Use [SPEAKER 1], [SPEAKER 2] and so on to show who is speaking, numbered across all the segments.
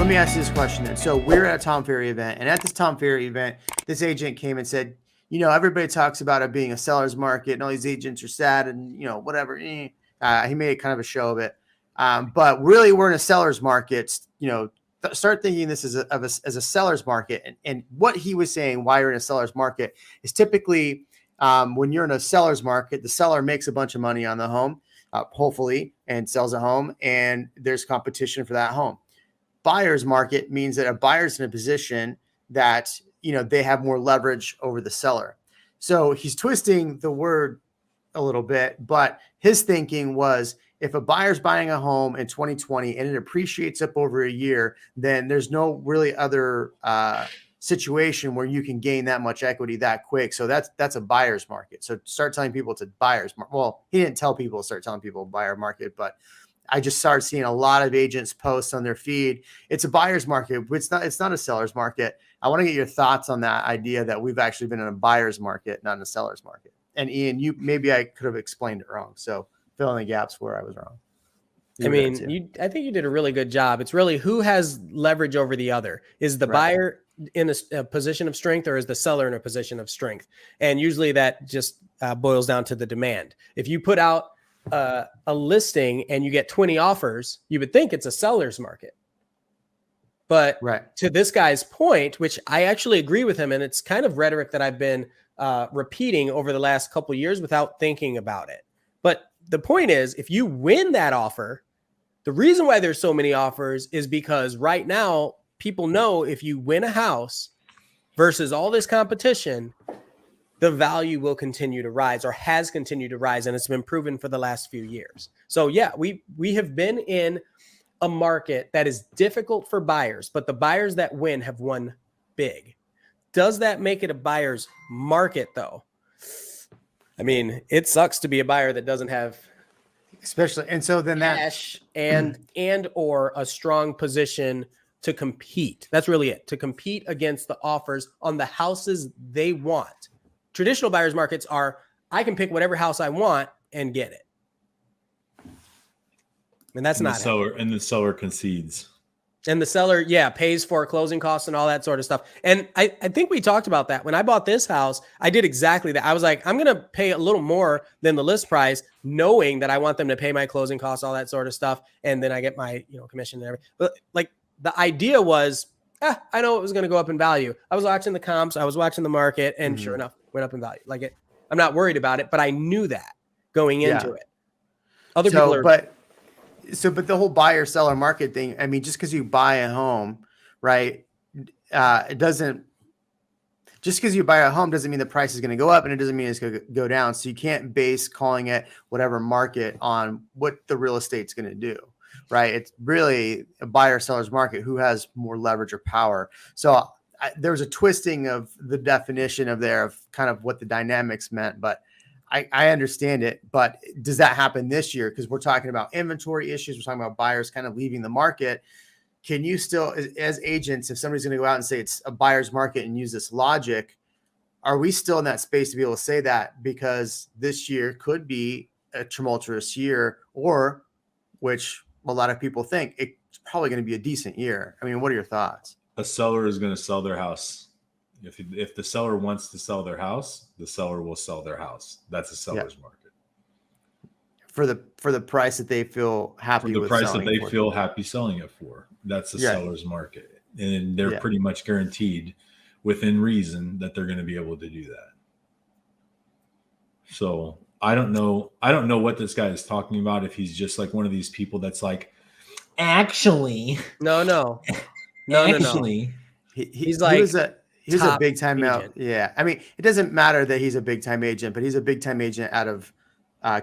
[SPEAKER 1] let me ask you this question then. So we're at a Tom Ferry event, and at this Tom Ferry event, this agent came and said, everybody talks about it being a seller's market and all these agents are sad and, whatever. He made kind of a show of it. But really we're in a seller's market, start thinking this as a seller's market. And what he was saying, why you're in a seller's market is typically when you're in a seller's market, the seller makes a bunch of money on the home, hopefully, and sells a home, and there's competition for that home. Buyer's market means that a buyer's in a position that, they have more leverage over the seller. So he's twisting the word a little bit, but his thinking was if a buyer's buying a home in 2020 and it appreciates up over a year, then there's no really other situation where you can gain that much equity that quick. So that's a buyer's market. So start telling people it's a buyer's market. Well, he didn't tell people to start telling people buyer market, but I just started seeing a lot of agents post on their feed. It's a buyer's market. It's not a seller's market. I want to get your thoughts on that idea that we've actually been in a buyer's market, not in a seller's market. And Ian, maybe I could have explained it wrong. So fill in the gaps where I was wrong.
[SPEAKER 2] I think you did a really good job. It's really who has leverage over the other. Is the buyer in a position of strength, or is the seller in a position of strength? And usually that just boils down to the demand. If you put out a listing and you get 20 offers, you would think it's a seller's market. But to this guy's point, which I actually agree with him, and it's kind of rhetoric that I've been repeating over the last couple of years without thinking about it. But the point is, if you win that offer, the reason why there's so many offers is because right now people know if you win a house versus all this competition, the value will continue to rise, or has continued to rise, and it's been proven for the last few years. So yeah, we have been in a market that is difficult for buyers, but the buyers that win have won big. Does that make it a buyer's market though? I mean, it sucks to be a buyer that doesn't have
[SPEAKER 1] especially, and so then
[SPEAKER 2] cash and or a strong position to compete. That's really it, to compete against the offers on the houses they want. Traditional buyers markets are, I can pick whatever house I want and get it. And that's not
[SPEAKER 3] the seller concedes.
[SPEAKER 2] And the seller, pays for closing costs and all that sort of stuff. And I think we talked about that. When I bought this house, I did exactly that. I was like, I'm going to pay a little more than the list price, knowing that I want them to pay my closing costs, all that sort of stuff. And then I get my, commission and everything. But like the idea was, I know it was going to go up in value. I was watching the comps. I was watching the market, and sure enough, went up in value. I'm not worried about it, but I knew that going into it. Other people are,
[SPEAKER 1] but the whole buyer seller market thing, I mean, just because you buy a home, right? It doesn't, just because you buy a home doesn't mean the price is going to go up, and it doesn't mean it's going to go down. So you can't base calling it whatever market on what the real estate's going to do, right? It's really a buyer seller's market, who has more leverage or power. So there was a twisting of the definition of kind of what the dynamics meant, but I understand it. But does that happen this year? Because we're talking about inventory issues. We're talking about buyers kind of leaving the market. Can you still, as agents, if somebody's going to go out and say it's a buyer's market and use this logic, are we still in that space to be able to say that? Because this year could be a tumultuous year, or, which a lot of people think, it's probably going to be a decent year. I mean, what are your thoughts?
[SPEAKER 3] A seller is going to sell their house. If the seller wants to sell their house, the seller will sell their house. That's a seller's market.
[SPEAKER 1] For the price that they feel happy with.
[SPEAKER 3] For the price that they feel happy selling it for. That's a seller's market. And they're pretty much guaranteed within reason that they're going to be able to do that. So I don't know what this guy is talking about. If he's just like one of these people that's like, actually,
[SPEAKER 2] no.
[SPEAKER 1] He's like, he's a big time out. Yeah. I mean, it doesn't matter that he's a big time agent, but he's a big time agent out of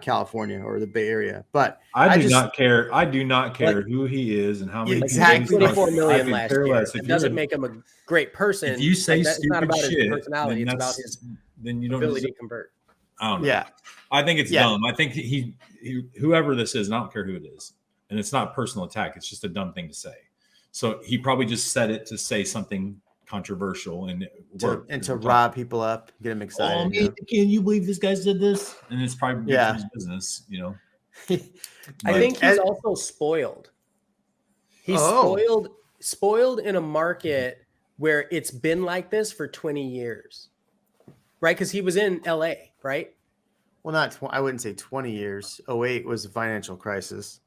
[SPEAKER 1] California or the Bay Area. But
[SPEAKER 3] I do not care who he is and how many.
[SPEAKER 2] Exactly. 24 million last year. It doesn't make him a great person.
[SPEAKER 3] If you say stupid
[SPEAKER 2] not about
[SPEAKER 3] shit,
[SPEAKER 2] his personality, it's about his ability to convert.
[SPEAKER 3] I don't know.
[SPEAKER 1] Yeah.
[SPEAKER 3] I think it's dumb. I think he whoever this is, and I don't care who it is. And it's not personal attack. It's just a dumb thing to say. So he probably just said it to say something controversial and
[SPEAKER 1] to rob people up, get them excited.
[SPEAKER 3] Oh, man, can you believe this guy did this? And it's probably his business,
[SPEAKER 2] I think he's also spoiled. He's spoiled. spoiled in a market where it's been like this for 20 years, right? Because he was in LA, right?
[SPEAKER 1] Well, I wouldn't say 20 years. 08 was the financial crisis.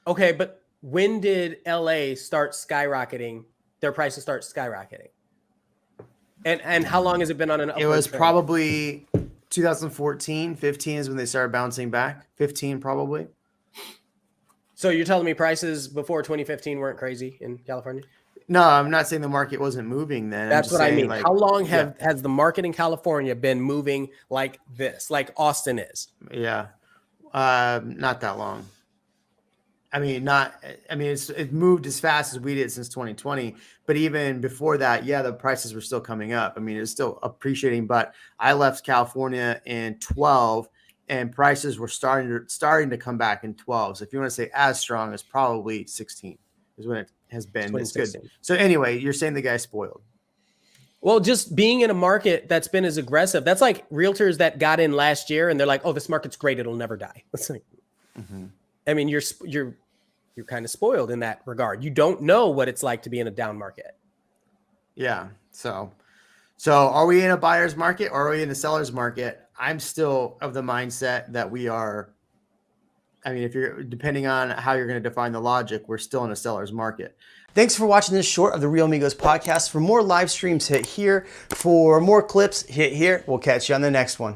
[SPEAKER 2] Okay, but when did LA start skyrocketing? Their prices start skyrocketing. And how long has it been on an upward
[SPEAKER 1] It was
[SPEAKER 2] trend?
[SPEAKER 1] probably 2014, 15 is when they started bouncing back. 15 probably.
[SPEAKER 2] So you're telling me prices before 2015 weren't crazy in California?
[SPEAKER 1] No, I'm not saying the market wasn't moving then.
[SPEAKER 2] That's what I mean.
[SPEAKER 1] Like,
[SPEAKER 2] how long has the market in California been moving like this, like Austin is?
[SPEAKER 1] Yeah. Not that long. It moved as fast as we did since 2020, but even before that, the prices were still coming up. I mean, it's still appreciating, but I left California in 12 and prices were starting to come back in 12. So if you want to say as strong as probably 16 is when it has been this good. So anyway, you're saying the guy's spoiled.
[SPEAKER 2] Well, just being in a market that's been as aggressive, that's like realtors that got in last year and they're like, oh, this market's great. It'll never die. It's like, I mean, you're kind of spoiled in that regard. You don't know what it's like to be in a down market. Yeah.
[SPEAKER 1] So are we in a buyer's market or are we in a seller's market? I'm still of the mindset that we are. I mean, if you're depending on how you're going to define the logic, we're still in a seller's market. Thanks for watching this short of the Real Amigos podcast. For more live streams, hit here. For more clips, hit here. We'll catch you on the next one.